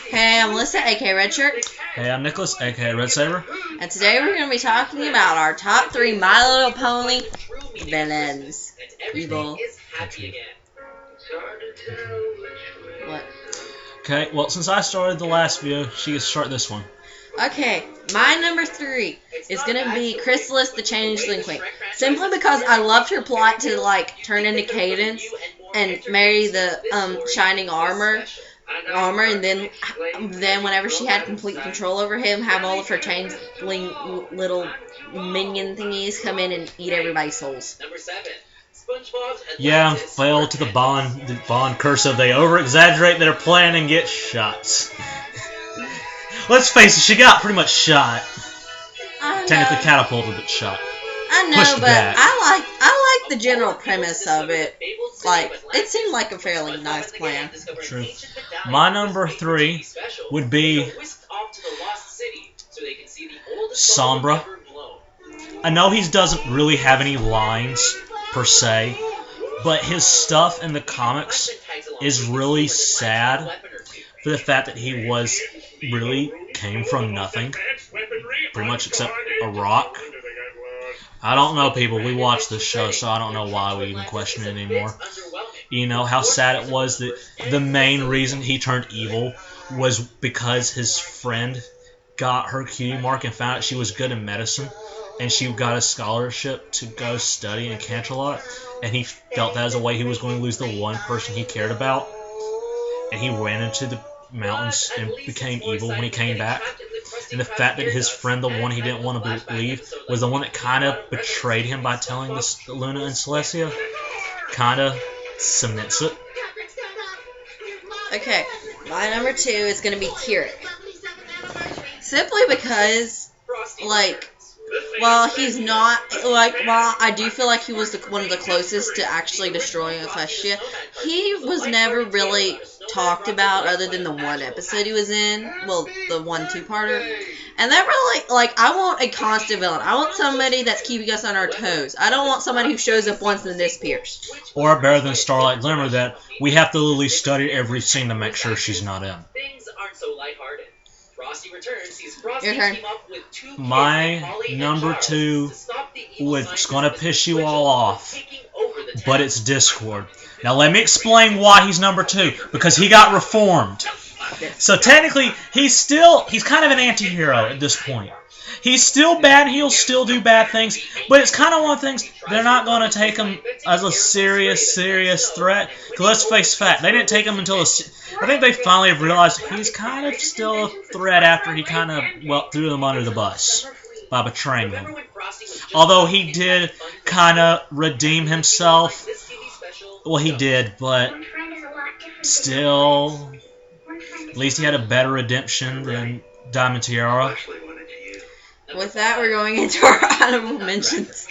Hey, I'm Melissa, aka Red Shirt. Hey, I'm Nicholas, aka Red Saber. And today we're going to be talking about our top 3 My Little Pony villains. Evil. What? Okay, well, since I started the last video, she gets to start this one. Okay, my number 3 is going to be Chrysalis the Changeling Queen. Simply because I loved her plot to, turn into Cadence and marry the, Shining Armor, and then whenever she had complete control over him, have all of her changeling little minion thingies come in and eat everybody's souls. Yeah, failed to the Bond curse of they over-exaggerate their plan and get shots. Let's face it, she got pretty much shot. Technically catapulted, but shot. I know, Pushed but back. I like the general premise of it. It seemed like a fairly nice plan. True. My number 3 would be Sombra. I know he doesn't really have any lines, per se, but his stuff in the comics is really sad for the fact that he came from nothing, pretty much except a rock. I don't know, people. We watch this show, so I don't know why we even question it anymore. You know how sad it was that the main reason he turned evil was because his friend got her cutie mark and found out she was good in medicine, and she got a scholarship to go study in Canterlot, and he felt that as a way he was going to lose the one person he cared about, and he ran into the mountains and became evil when he came back. And the fact that his friend, the one he didn't want to believe, was the one that kind of betrayed him by telling this Luna and Celestia, kind of cements it. Okay, my number 2 is going to be Keurig. Simply because, while he's not, while I do feel like he was one of the closest to actually destroying Equestria, he was never really talked about other than the one episode he was in, well, the 1-2-parter, and that really, I want a constant villain. I want somebody that's keeping us on our toes. I don't want somebody who shows up once and then disappears. Or better than Starlight Glimmer, that we have to literally study every scene to make sure she's not in. Your turn. My number 2 was going to piss you all off, but it's Discord. Now let me explain why he's number 2, because he got reformed. So technically, he's kind of an anti-hero at this point. He's still bad, he'll still do bad things, but it's kind of one of the things, they're not going to take him as a serious threat. Because let's face fact, they didn't take him until I think they finally have realized he's kind of still a threat after he kind of threw them under the bus by betraying them. Although he did kind of redeem himself. Well, he did, but still, at least he had a better redemption than Diamond Tiara. With that, we're going into our honorable mentions.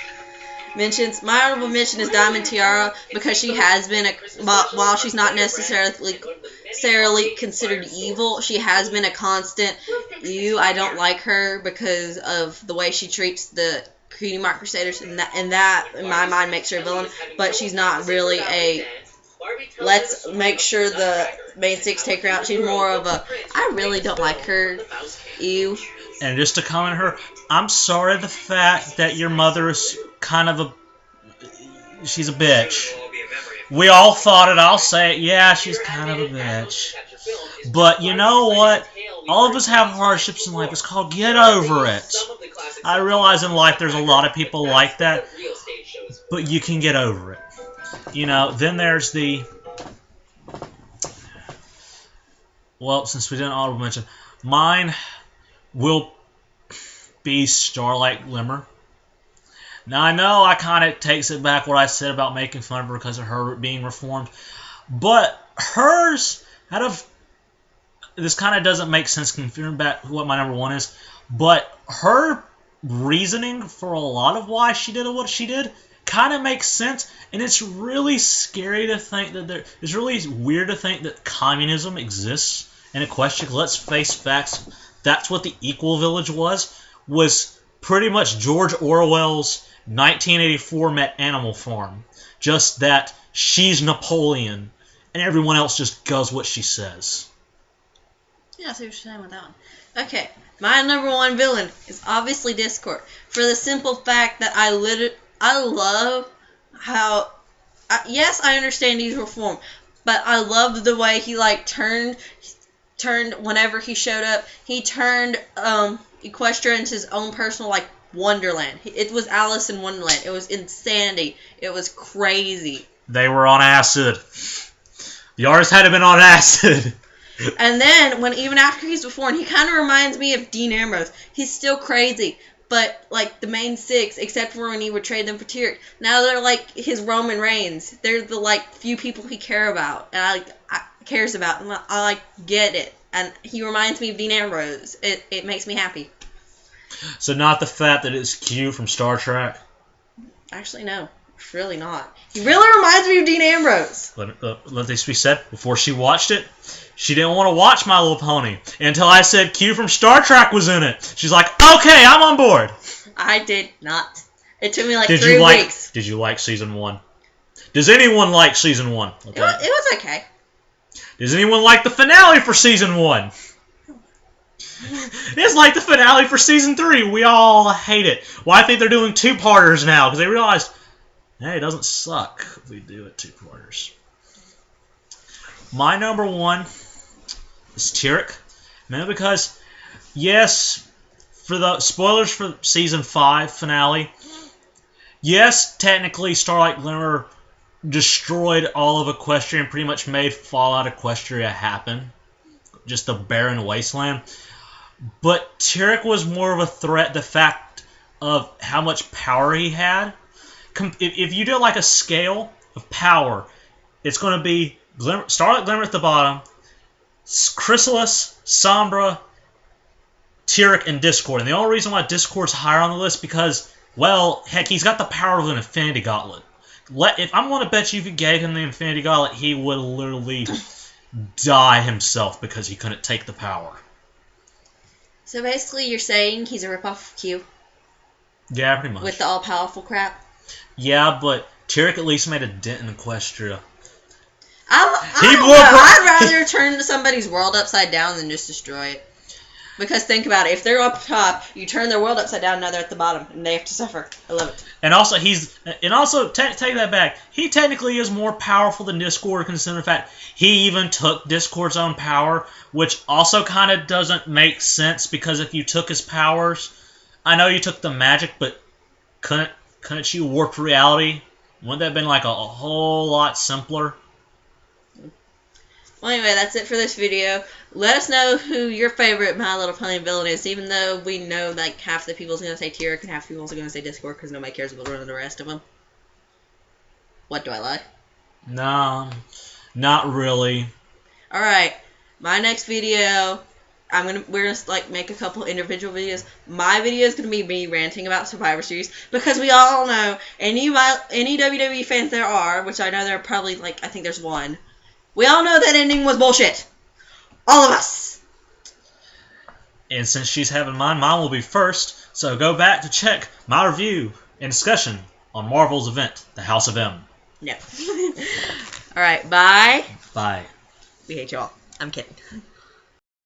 My honorable mention is Diamond Tiara because she has been while she's not necessarily considered evil, she has been a constant. I don't like her because of the way she treats the Cutie Mark Crusaders, and that in my mind makes her a villain. But she's not really a let's make sure the main six take her out. She's more of a I really don't like her. Ew. And just to comment her, I'm sorry the fact that your mother is kind of she's a bitch. We all thought it, I'll say it, yeah, she's kind of a bitch. But you know what? All of us have hardships in life. It's called get over it. I realize in life there's a lot of people like that, but you can get over it. You know, then there's well, since we didn't audible mention, mine will be Starlight Glimmer. Now, I know I kind of takes it back what I said about making fun of her because of her being reformed, but hers, this kind of doesn't make sense considering back what my number 1 is, but her reasoning for a lot of why she did what she did kind of makes sense, and it's really scary to think that it's really weird to think that communism exists in Equestria. Let's face facts. That's what the Equal Village was pretty much George Orwell's 1984 met Animal Farm. Just that she's Napoleon, and everyone else just does what she says. Yeah, I see what you're saying with that one. Okay, my number one villain is obviously Discord. For the simple fact that I love how... yes, I understand he's reformed, but I loved the way he, like, turned whenever he showed up. He turned Equestria into his own personal, like, Wonderland. It was Alice in Wonderland. It was insanity. It was crazy. They were on acid. The artist had to been on acid. And then, even after he's reformed, he kind of reminds me of Dean Ambrose. He's still crazy, but, like, the main six, except for when he would trade them for Tyrek, now they're, like, his Roman Reigns. They're the, like, few people he cares about, and cares about, and I, like, get it. And he reminds me of Dean Ambrose. It makes me happy. So not the fact that it's Q from Star Trek? Actually, no. It's really not. He really reminds me of Dean Ambrose. Let this be said, before she watched it, she didn't want to watch My Little Pony until I said Q from Star Trek was in it. She's like, okay, I'm on board. I did not. It took me like 3 weeks. Did you like Season 1? Does anyone like Season 1? Okay. It was okay. Does anyone like the finale for Season 1? It's like the finale for Season 3. We all hate it. Well, I think they're doing 2-parters now because they realized, hey, it doesn't suck if we do it 2-parters. My number one is Tyrek. Mainly because, yes, for the spoilers for Season 5 finale, yes, technically Starlight Glimmer destroyed all of Equestria and pretty much made Fallout Equestria happen. Just a barren wasteland. But Tyrek was more of a threat, the fact of how much power he had. If you do like a scale of power, it's going to be Starlight Glimmer at the bottom, Chrysalis, Sombra, Tyrek, and Discord. And the only reason why Discord's higher on the list because, well, heck, he's got the power of an Infinity Gauntlet. If I'm going to bet you if you gave him the Infinity Gauntlet, he would literally die himself because he couldn't take the power. So basically you're saying he's a ripoff of Q? Yeah, pretty much. With the all-powerful crap? Yeah, but Tyrek at least made a dent in Equestria. I'd rather turn somebody's world upside down than just destroy it. Because think about it, if they're up top, you turn their world upside down, now they're at the bottom, and they have to suffer. I love it. And also, take that back. He technically is more powerful than Discord, considering the fact he even took Discord's own power, which also kind of doesn't make sense because if you took his powers, I know you took the magic, but couldn't you warp reality? Wouldn't that have been like a whole lot simpler? Well, anyway, that's it for this video. Let us know who your favorite My Little Pony villain is, even though we know like half the people's going to say Tyrek and half the people's going to say Discord because nobody cares about the rest of them. What, do I lie? No, not really. Alright, my next video, we're gonna like make a couple individual videos. My video is gonna be me ranting about Survivor Series because we all know any WWE fans there are, which I know there are probably like I think there's one. We all know that ending was bullshit. All of us. And since she's having mine will be first. So go back to check my review and discussion on Marvel's event, The House of M. No. Alright, bye. Bye. We hate y'all. I'm kidding.